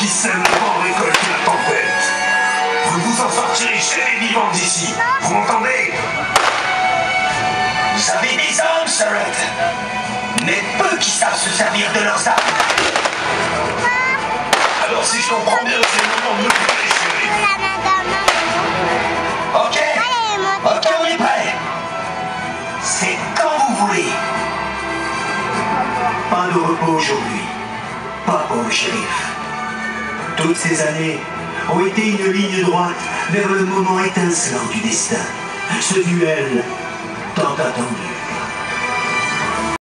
qui sème le vent récolte la tempête. Vous ne vous en sortirez jamais vivant d'ici. Vous m'entendez? Vous avez des armes, Surrett, mais peu qui savent se servir de leurs armes. Alors si je comprends bien, c'est le moment de me couper, chérie. Ok, on est prêt. C'est quand vous voulez. Pas de repos aujourd'hui. Pas pour le shérif. Toutes ces années ont été une ligne droite vers le moment étincelant du destin. Ce duel tant attendu.